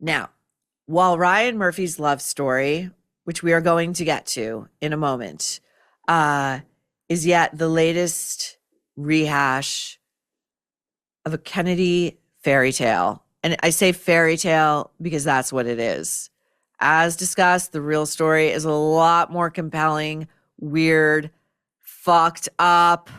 Now, while Ryan Murphy's love story, which we are going to get to in a moment, is yet the latest rehash of a Kennedy fairy tale. And I say fairy tale because that's what it is. As discussed, the real story is a lot more compelling, weird, fucked up.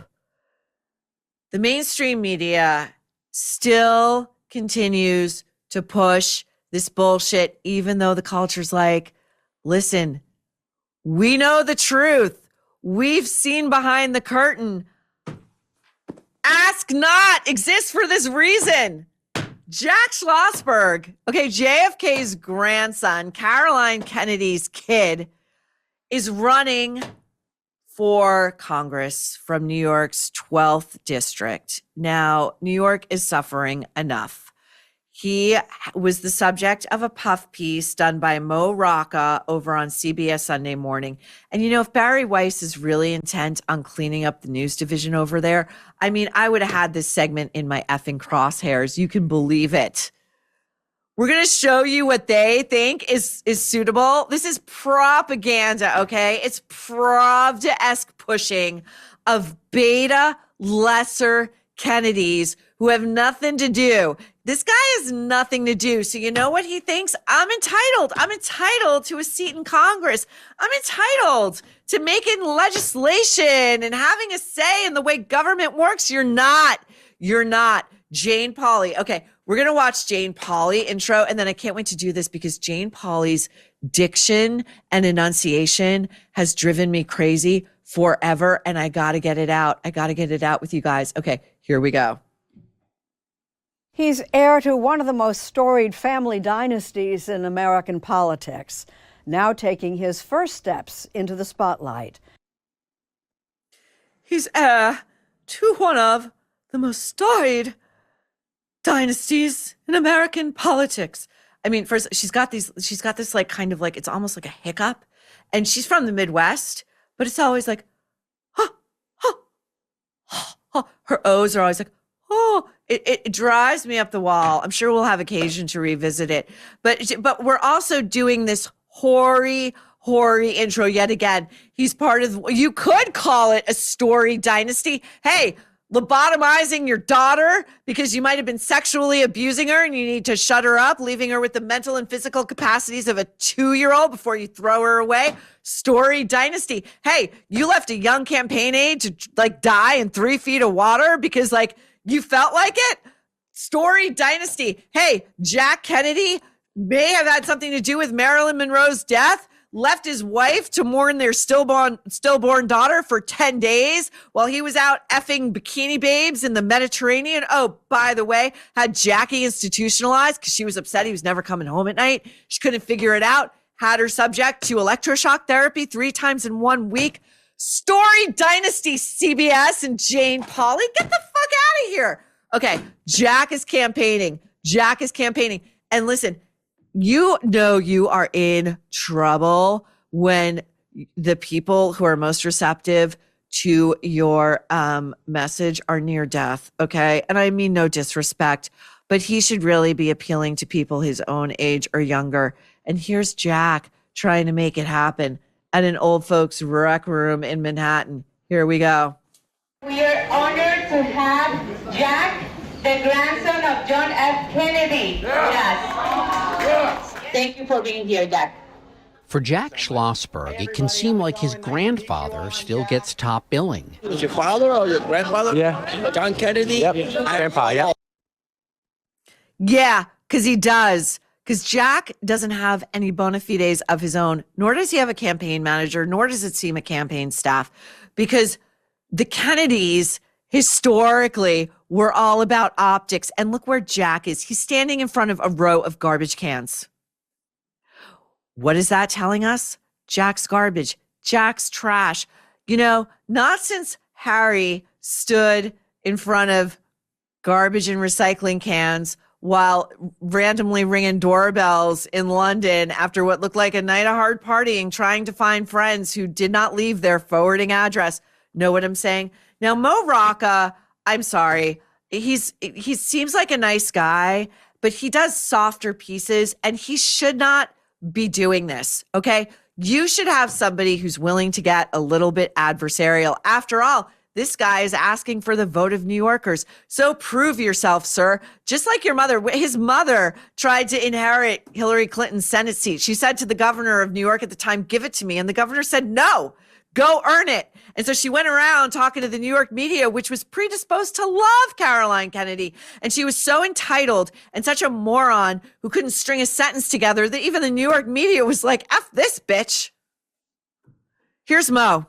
The mainstream media still continues to push this bullshit, even though the culture's like, listen, we know the truth. We've seen behind the curtain. Ask not exists for this reason. Jack Schlossberg, okay, JFK's grandson, Caroline Kennedy's kid, is running for Congress from New York's 12th district. Now, New York is suffering enough. He was the subject of a puff piece done by Mo Rocca over on CBS Sunday Morning. And you know, if Barry Weiss is really intent on cleaning up the news division over there, I mean, I would have had this segment in my effing crosshairs. You can believe it. We're going to show you what they think is suitable. This is propaganda, okay? It's Pravda-esque pushing of beta lesser Kennedys who have nothing to do. This guy has nothing to do. So you know what he thinks? I'm entitled. I'm entitled to a seat in Congress. I'm entitled to making legislation and having a say in the way government works. You're not. You're not. Jane Pauley. Okay, we're going to watch Jane Pauley intro, and then I can't wait to do this because Jane Pauley's diction and enunciation has driven me crazy forever, and I got to get it out. I got to get it out with you guys. Okay, here we go. He's heir to one of the most storied family dynasties in American politics, now taking his first steps into the spotlight. He's heir to one of the most storied dynasties in American politics. I mean, first, she's got this like kind of like, it's almost like a hiccup, and she's from the Midwest, but it's always like, huh, huh, huh, huh. Her O's are always like, oh, it drives me up the wall. I'm sure we'll have occasion to revisit it. But we're also doing this hoary intro yet again. He's part of, you could call it a story dynasty. Hey, lobotomizing your daughter because you might have been sexually abusing her and you need to shut her up, leaving her with the mental and physical capacities of a 2-year-old before you throw her away. Story dynasty. Hey, you left a young campaign aide to like die in 3 feet of water because like you felt like it. Story dynasty. Hey, Jack Kennedy may have had something to do with Marilyn Monroe's death. Left his wife to mourn their stillborn daughter for 10 days while he was out effing bikini babes in the Mediterranean. Oh, by the way, had Jackie institutionalized because she was upset he was never coming home at night. She couldn't figure it out. Had her subject to electroshock therapy 3 times in 1 week. Story dynasty, CBS and Jane Pauley. Get the fuck out of here. Okay, Jack is campaigning. And listen, you know you are in trouble when the people who are most receptive to your message are near death, okay? And I mean no disrespect, but he should really be appealing to people his own age or younger. And here's Jack trying to make it happen at an old folks rec room in Manhattan. Here we go. We are honored to have Jack, the grandson of John F. Kennedy. Yes. Thank you for being here, Jack. For Jack Schlossberg, it can seem like his grandfather still gets top billing. Was your father or your grandfather? Yeah. John Kennedy? Yep. Grandpa, yeah. Yeah, because he does. Because Jack doesn't have any bona fides of his own, nor does he have a campaign manager, nor does it seem a campaign staff. Because the Kennedys historically were all about optics. And look where Jack is. He's standing in front of a row of garbage cans. What is that telling us? Jack's garbage. Jack's trash. You know, not since Harry stood in front of garbage and recycling cans while randomly ringing doorbells in London after what looked like a night of hard partying, trying to find friends who did not leave their forwarding address. Know what I'm saying? Now, Mo Rocca, I'm sorry. He seems like a nice guy, but he does softer pieces, and he should not be doing this, okay? You should have somebody who's willing to get a little bit adversarial. After all, this guy is asking for the vote of New Yorkers. So prove yourself, sir. Just like your mother. His mother tried to inherit Hillary Clinton's Senate seat. She said to the governor of New York at the time, give it to me. And the governor said, no, go earn it. And so she went around talking to the New York media, which was predisposed to love Caroline Kennedy. And she was so entitled and such a moron who couldn't string a sentence together that even the New York media was like, F this bitch. Here's Mo.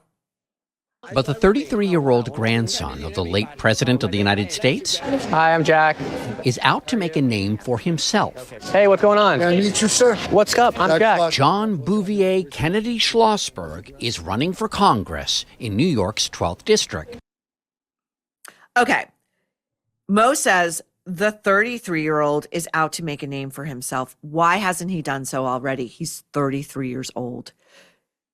But the 33-year-old grandson of the late President of the United States Hi, I'm Jack. is out to make a name for himself. Hey, what's going on? I meet you, sir. What's up? I'm Jack. John Bouvier Kennedy Schlossberg is running for Congress in New York's 12th District. Okay. Mo says the 33-year-old is out to make a name for himself. Why hasn't he done so already? He's 33 years old.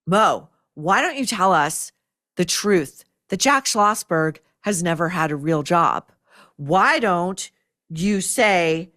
Mo, why don't you tell us the truth that Jack Schlossberg has never had a real job? Why don't you say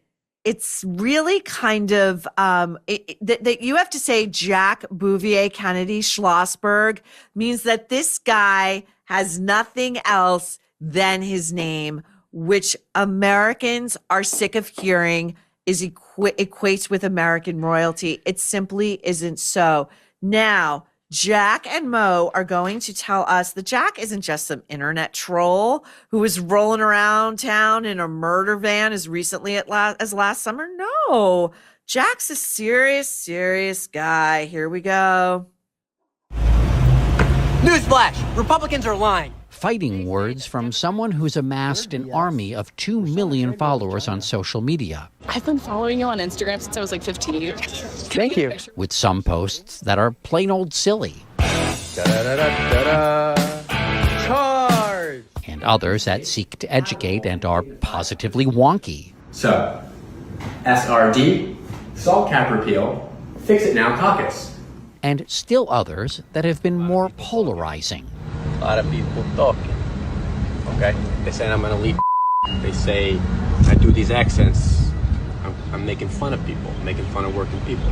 it's really kind of that you have to say Jack Bouvier Kennedy Schlossberg means that this guy has nothing else than his name, which Americans are sick of hearing is equates with American royalty. It simply isn't so. Now, Jack and Mo are going to tell us that Jack isn't just some internet troll who was rolling around town in a murder van as recently as last summer. No, Jack's a serious guy. Here we go. Newsflash! Republicans are lying. Fighting words from someone who's amassed an army of 2 million followers on social media. I've been following you on Instagram since I was like 15. Thank you. With some posts that are plain old silly. Charge! And others that seek to educate and are positively wonky. So, SRD, salt cap repeal, fix it now caucus. And still others that have been more polarizing. A lot of people talking. Okay? They say I'm an elite. They say I do these accents. I'm making fun of people, making fun of working people.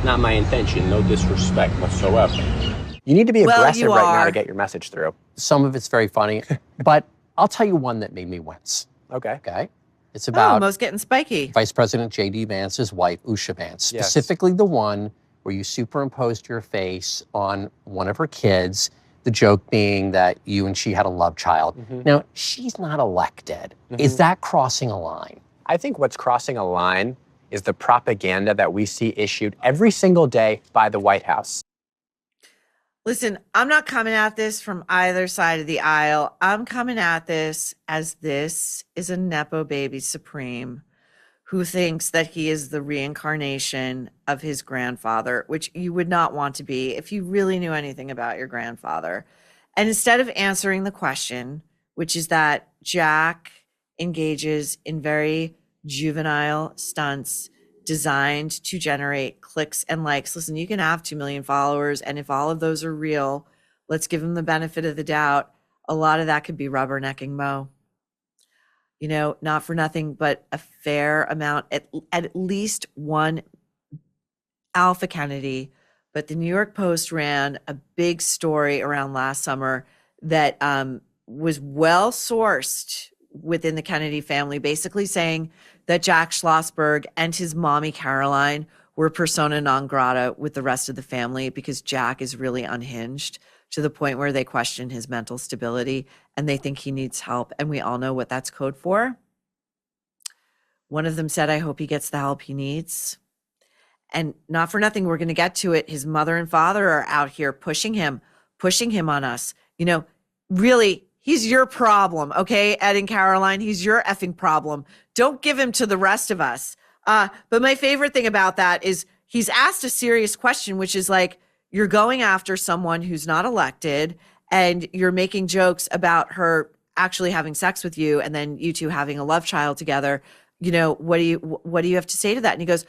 Not my intention, no disrespect whatsoever. You need to be aggressive you right now are. to get your message through. Some of it's very funny, but I'll tell you one that made me wince. Okay. Okay? It's Oh, about Mo's getting spiky. Vice President J.D. Vance's wife, Usha Vance, Yes. specifically the one where you superimposed your face on one of her kids, the joke being that you and she had a love child. Now, she's not elected. Is that crossing a line? I think what's crossing a line is the propaganda that we see issued every single day by the White House. Listen, I'm not coming at this from either side of the aisle. I'm coming at this as this is a Nepo baby supreme who thinks that he is the reincarnation of his grandfather, which you would not want to be if you really knew anything about your grandfather. And instead of answering the question, which is that Jack engages in very juvenile stunts designed to generate clicks and likes. Listen, you can have 2 million followers, and if all of those are real, let's give him the benefit of the doubt. A lot of that could be rubbernecking Mo. You know, not for nothing, but a fair amount, at least one Alpha Kennedy. But the New York Post ran a big story around last summer that was well sourced within the Kennedy family, basically saying that Jack Schlossberg and his mommy Caroline were persona non grata with the rest of the family because Jack is really unhinged to the point where they question his mental stability and they think he needs help. And we all know what that's code for. One of them said, I hope he gets the help he needs. And not for nothing, we're going to get to it. His mother and father are out here pushing him on us. You know, really, he's your problem, okay, Ed and Caroline? He's your effing problem. Don't give him to the rest of us. But my favorite thing about that is he's asked a serious question, which is like, you're going after someone who's not elected and you're making jokes about her actually having sex with you and then you two having a love child together. You know, what do you have to say to that? And he goes,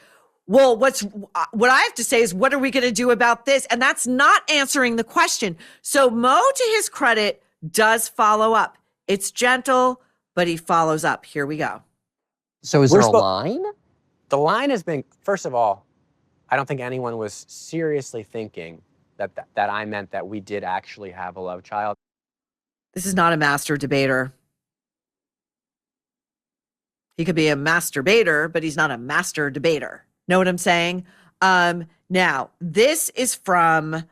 well, what I have to say is, what are we going to do about this? And that's not answering the question. So Mo, to his credit, does follow up. It's gentle, but he follows up. Here we go. So is there a line? The line has been, first of all, I don't think anyone was seriously thinking that I meant that we did actually have a love child. This is not a master debater. He could be a masturbator, but he's not a master debater. Know what I'm saying? Now, this is from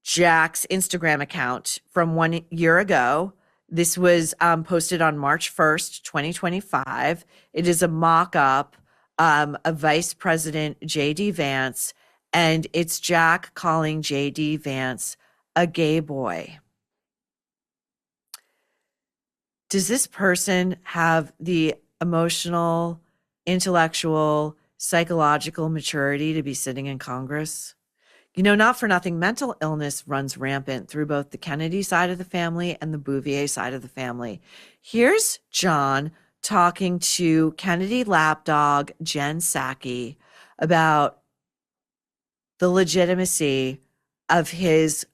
Jack's Instagram account from 1 year ago. This was posted on March 1st, 2025. It is a mock-up of Vice President J.D. Vance, and it's Jack calling J.D. Vance a gay boy. Does this person have the emotional, intellectual, psychological maturity to be sitting in Congress? You know, not for nothing, mental illness runs rampant through both the Kennedy side of the family and the Bouvier side of the family. Here's John talking to Kennedy lapdog Jen Psaki about the legitimacy of his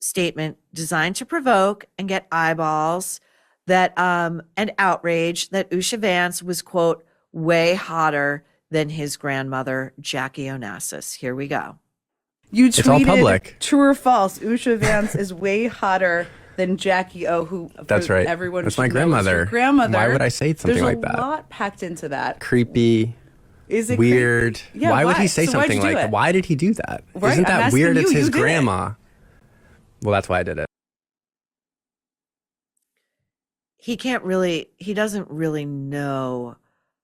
statement designed to provoke and get eyeballs that and outrage that Usha Vance was, quote, way hotter than his grandmother, Jackie Onassis. Here we go. You It's all tweeted, public. true or false, Usha Vance is way hotter than Jackie O, who That's right. everyone That's should my know is grandmother. your grandmother. Why would I say something like There's that? a lot packed into that. Creepy. Is it weird? creepy? Yeah, why would he say So why'd something you do like it? why did he do that? Right, Isn't I'm that asking weird? It's you, his you did it. grandma. Well, that's why I did it. He doesn't really know,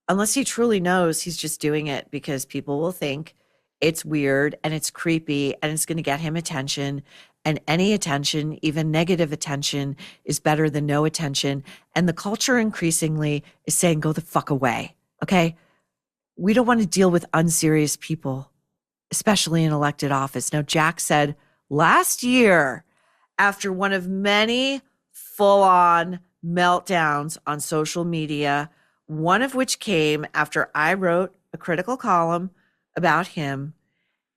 unless he truly knows. He's just doing it because people will think it's weird and it's creepy and it's going to get him attention. And any attention, even negative attention, is better than no attention. And the culture increasingly is saying, go the fuck away. Okay. We don't want to deal with unserious people, especially in elected office. Now, Jack said last year, after one of many full-on meltdowns on social media, one of which came after I wrote a critical column about him,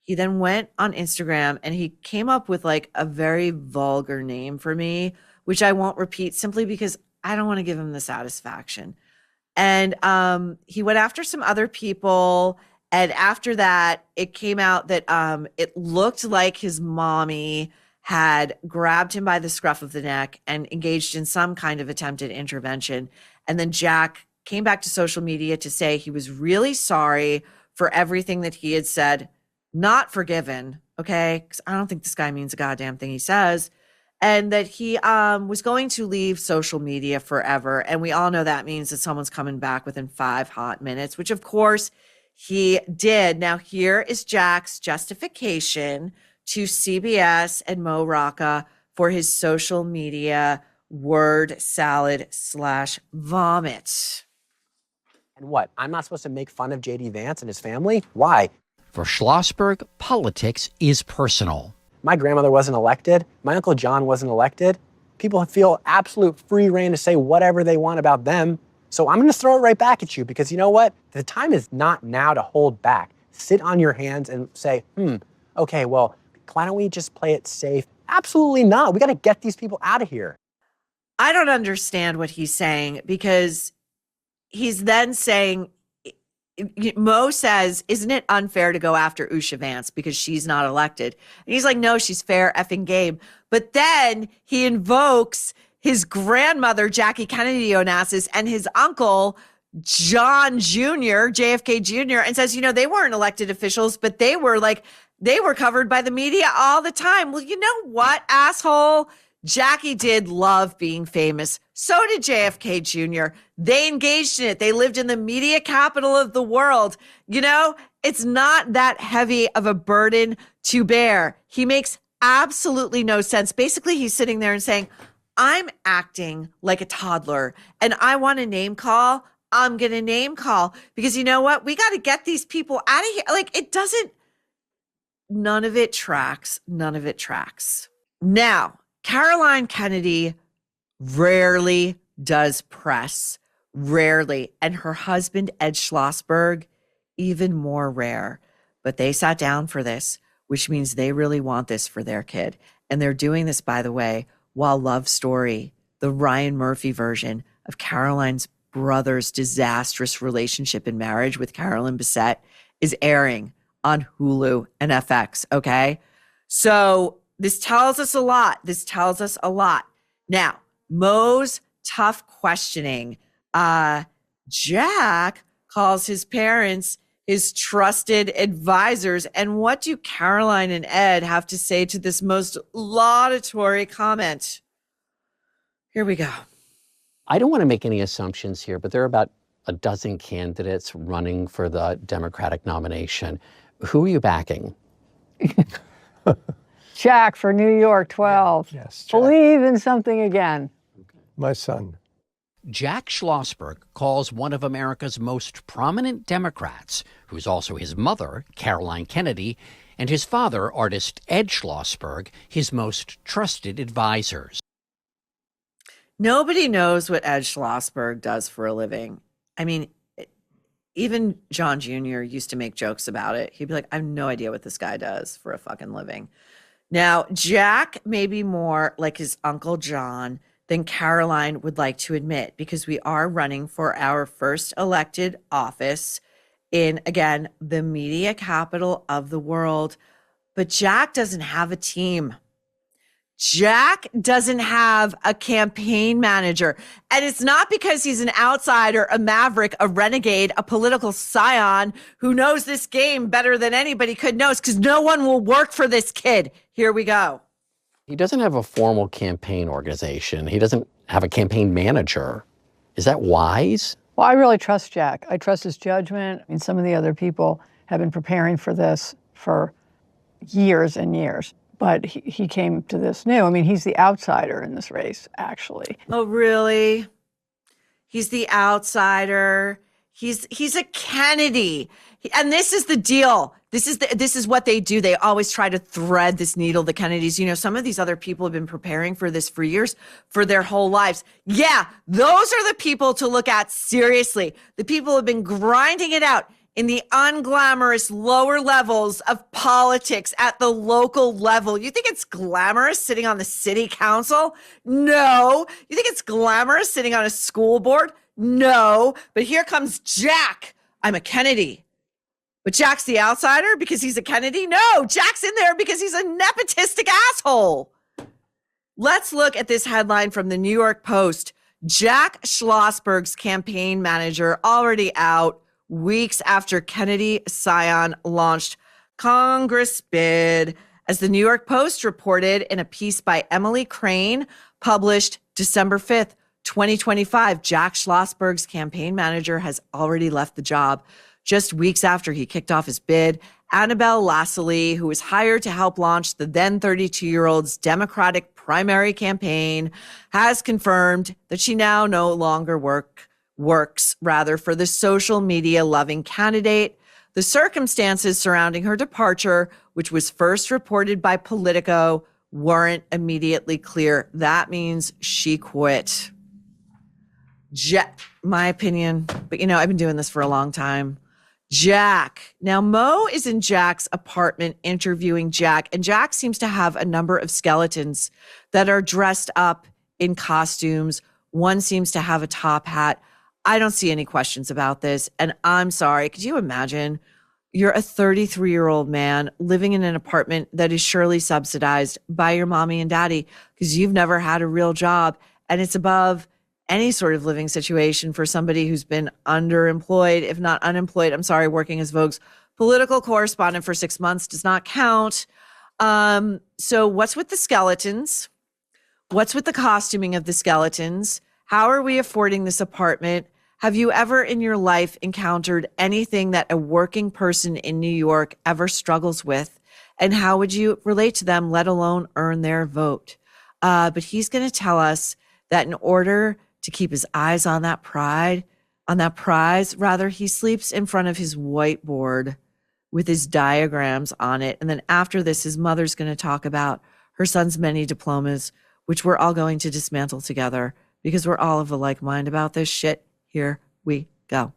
he then went on Instagram and he came up with like a very vulgar name for me, which I won't repeat simply because I don't want to give him the satisfaction. And he went after some other people. And after that, it came out that it looked like his mommy had grabbed him by the scruff of the neck and engaged in some kind of attempted intervention. And then Jack came back to social media to say he was really sorry for everything that he had said, not forgiven, okay? Because I don't think this guy means a goddamn thing he says. And that he was going to leave social media forever. And we all know that means that someone's coming back within 5 hot minutes, which of course he did. Now here is Jack's justification to CBS and Mo Rocca for his social media word salad / vomit. And what? I'm not supposed to make fun of J.D. Vance and his family? Why? For Schlossberg, politics is personal. My grandmother wasn't elected. My Uncle John wasn't elected. People feel absolute free reign to say whatever they want about them. So I'm going to throw it right back at you because you know what? The time is not now to hold back. Sit on your hands and say, okay, well, why don't we just play it safe? Absolutely not. We got to get these people out of here. I don't understand what he's saying because he's then saying, Mo says, isn't it unfair to go after Usha Vance because she's not elected? And he's like, no, she's fair effing game. But then he invokes his grandmother, Jackie Kennedy Onassis, and his uncle, John Jr., JFK Jr., and says, they weren't elected officials, but they were covered by the media all the time. Well, you know what, asshole? Jackie did love being famous. So did JFK Jr. They engaged in it. They lived in the media capital of the world. It's not that heavy of a burden to bear. He makes absolutely no sense. Basically, he's sitting there and saying, I'm acting like a toddler and I want a name call. I'm going to name call because you know what? We got to get these people out of here. Like none of it tracks. None of it tracks. Now, Caroline Kennedy rarely does press, rarely. And her husband, Ed Schlossberg, even more rare. But they sat down for this, which means they really want this for their kid. And they're doing this, by the way, while Love Story, the Ryan Murphy version of Caroline's brother's disastrous relationship and marriage with Carolyn Bessette is airing on Hulu and FX, okay? So this tells us a lot. Now, Mo's tough questioning. Jack calls his parents his trusted advisors. And what do Caroline and Ed have to say to this most laudatory comment? Here we go. I don't want to make any assumptions here, but there are about a dozen candidates running for the Democratic nomination. Who are you backing? Jack for New York 12. Yes, Jack. Believe in something again. My son. Jack Schlossberg calls one of America's most prominent Democrats, who's also his mother, Caroline Kennedy, and his father, artist Ed Schlossberg, his most trusted advisors. Nobody knows what Ed Schlossberg does for a living. I mean, even John Jr. used to make jokes about it. He'd be like, I have no idea what this guy does for a fucking living. Now, Jack may be more like his Uncle John than Caroline would like to admit, because we are running for our first elected office in, again, the media capital of the world. But Jack doesn't have a team. Jack doesn't have a campaign manager. And it's not because he's an outsider, a maverick, a renegade, a political scion who knows this game better than anybody could know. It's because no one will work for this kid. Here we go. He doesn't have a formal campaign organization. He doesn't have a campaign manager. Is that wise? Well, I really trust Jack. I trust his judgment. I mean, some of the other people have been preparing for this for years and years. But he came to this new. I mean, he's the outsider in this race, actually. Oh, really? He's the outsider. He's a Kennedy. And this is the deal. This is what they do. They always try to thread this needle, the Kennedys. You know, some of these other people have been preparing for this for years, for their whole lives. Yeah, those are the people to look at seriously. The people who have been grinding it out in the unglamorous lower levels of politics at the local level. You think it's glamorous sitting on the city council? No. You think it's glamorous sitting on a school board? No. But here comes Jack. I'm a Kennedy. But Jack's the outsider because he's a Kennedy? No, Jack's in there because he's a nepotistic asshole. Let's look at this headline from the New York Post. Jack Schlossberg's campaign manager already out weeks after Kennedy Scion launched Congress bid. As the New York Post reported in a piece by Emily Crane, published December 5th, 2025, Jack Schlossberg's campaign manager has already left the job. Just weeks after he kicked off his bid, Annabelle Lassalle, who was hired to help launch the then 32-year-old's Democratic primary campaign, has confirmed that she now no longer works for the social media loving candidate. The circumstances surrounding her departure, which was first reported by Politico, weren't immediately clear. That means she quit. My opinion, but you know, I've been doing this for a long time. Jack. Now, Mo is in Jack's apartment interviewing Jack, and Jack seems to have a number of skeletons that are dressed up in costumes. One seems to have a top hat. I don't see any questions about this. And I'm sorry, could you imagine? You're a 33-year-old man living in an apartment that is surely subsidized by your mommy and daddy because you've never had a real job. And it's above any sort of living situation for somebody who's been underemployed, if not unemployed. I'm sorry, working as Vogue's political correspondent for 6 months does not count. So what's with the skeletons? What's with the costuming of the skeletons? How are we affording this apartment? Have you ever in your life encountered anything that a working person in New York ever struggles with? And how would you relate to them, let alone earn their vote? But he's going to tell us that in order to keep his eyes on that prize, he sleeps in front of his whiteboard with his diagrams on it. And then after this, his mother's going to talk about her son's many diplomas, which we're all going to dismantle together because we're all of a like mind about this shit. Here we go.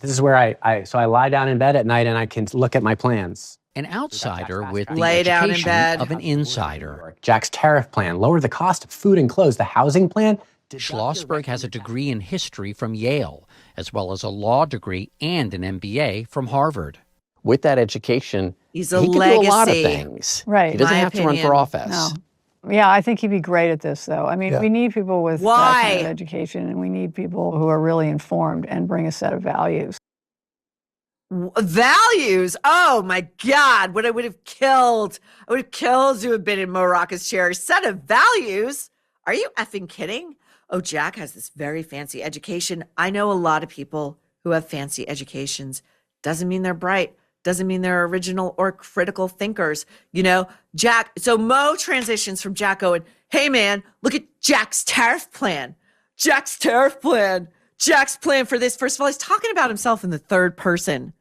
This is where I lie down in bed at night and I can look at my plans. An outsider with the Lay down in education bed. of an insider. Jack's tariff plan, lower the cost of food and clothes. The housing plan, Schlossberg has a degree in history from Yale, as well as a law degree and an MBA from Harvard. With that education, He's a he legacy. can do a lot of things. Right. He doesn't My have to run for opinion. office. No. Yeah, I think he'd be great at this, though. I mean, Yeah. we need people with that Why? kind of education, and we need people who are really informed and bring a set of values. Values. Oh my God. What I would have killed. I would have killed to have been in Mo Rocca's chair. Set of values. Are you effing kidding? Oh, Jack has this very fancy education. I know a lot of people who have fancy educations. Doesn't mean they're bright. Doesn't mean they're original or critical thinkers. You know, Jack. So Mo transitions from Jack going, hey man, look at Jack's tariff plan. Jack's tariff plan. Jack's plan for this. First of all, he's talking about himself in the third person,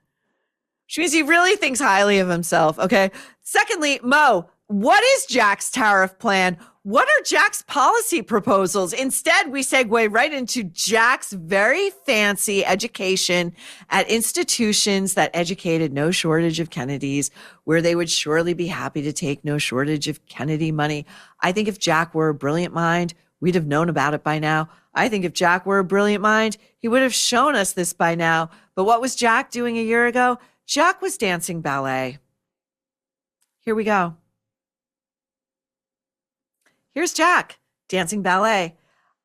which means he really thinks highly of himself. Okay. Secondly, Mo, what is Jack's tariff plan? What are Jack's policy proposals? Instead, we segue right into Jack's very fancy education at institutions that educated no shortage of Kennedys, where they would surely be happy to take no shortage of Kennedy money. I think if Jack were a brilliant mind, we'd have known about it by now. I think if Jack were a brilliant mind, he would have shown us this by now. But what was Jack doing a year ago? Jack was dancing ballet. Here we go. Here's Jack dancing ballet.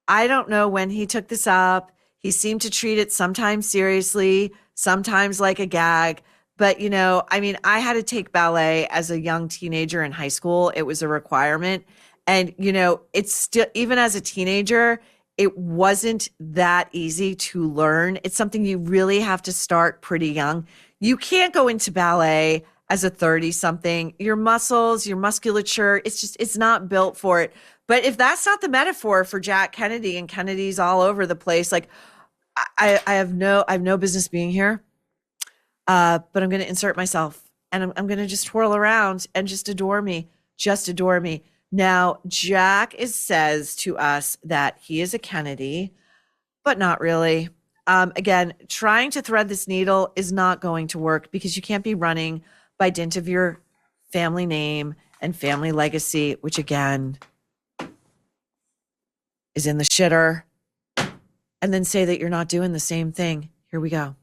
I don't know when he took this up. He seemed to treat it sometimes seriously, sometimes like a gag. But, you know, I mean, I had to take ballet as a young teenager in high school. It was a requirement. And, you know, it's still, even as a teenager, it wasn't that easy to learn. It's something you really have to start pretty young. You can't go into ballet as a 30-something. Your muscles, your musculature, it's not built for it. But if that's not the metaphor for Jack Kennedy, and Kennedy's all over the place, like I have no business being here. But I'm going to insert myself, and I'm going to just twirl around and just adore me. Just adore me. Now, Jack says to us that he is a Kennedy, but not really. Again, trying to thread this needle is not going to work because you can't be running by dint of your family name and family legacy, which again is in the shitter, and then say that you're not doing the same thing. Here we go.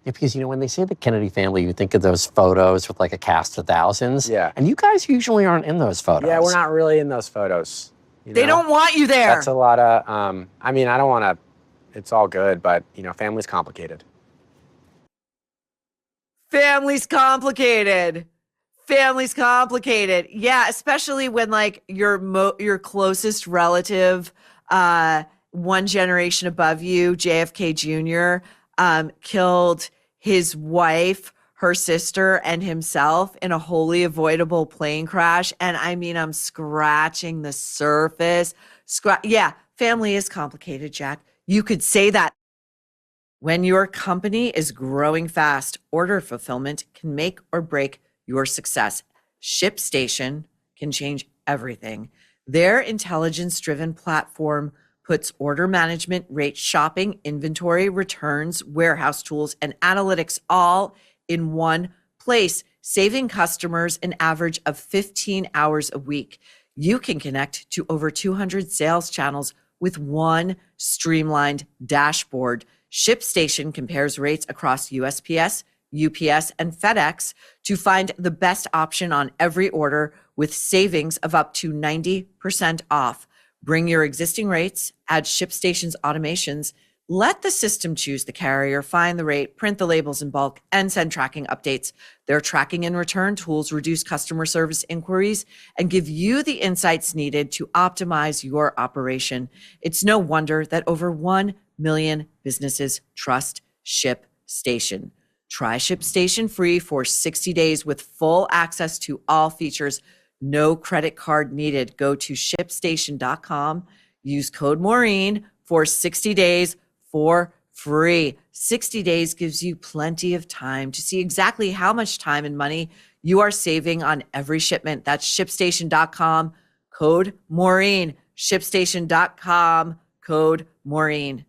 Yeah, because, you know, when they say the Kennedy family, you think of those photos with like a cast of thousands. Yeah. And you guys usually aren't in those photos. Yeah, we're not really in those photos. They don't want you there. That's a lot of, I mean, I don't want to, it's all good, but, you know, family's complicated. Family's complicated. Family's complicated. Yeah, especially when like your closest relative, one generation above you, JFK Jr., killed his wife, her sister, and himself in a wholly avoidable plane crash. And I mean, I'm scratching the surface. Yeah, family is complicated, Jack. You could say that. When your company is growing fast, order fulfillment can make or break your success. ShipStation can change everything. Their intelligence-driven platform puts order management, rate shopping, inventory, returns, warehouse tools, and analytics all in one place, saving customers an average of 15 hours a week. You can connect to over 200 sales channels with one streamlined dashboard. ShipStation compares rates across USPS, UPS, and FedEx to find the best option on every order with savings of up to 90% off. Bring your existing rates, add ShipStation's automations, let the system choose the carrier, find the rate, print the labels in bulk, and send tracking updates. Their tracking and return tools reduce customer service inquiries and give you the insights needed to optimize your operation. It's no wonder that over 1 million businesses trust ShipStation. Try ShipStation free for 60 days with full access to all features. No credit card needed. Go to ShipStation.com. Use code Maureen for 60 days for free. 60 days gives you plenty of time to see exactly how much time and money you are saving on every shipment. That's ShipStation.com. Code Maureen. ShipStation.com. Code Maureen.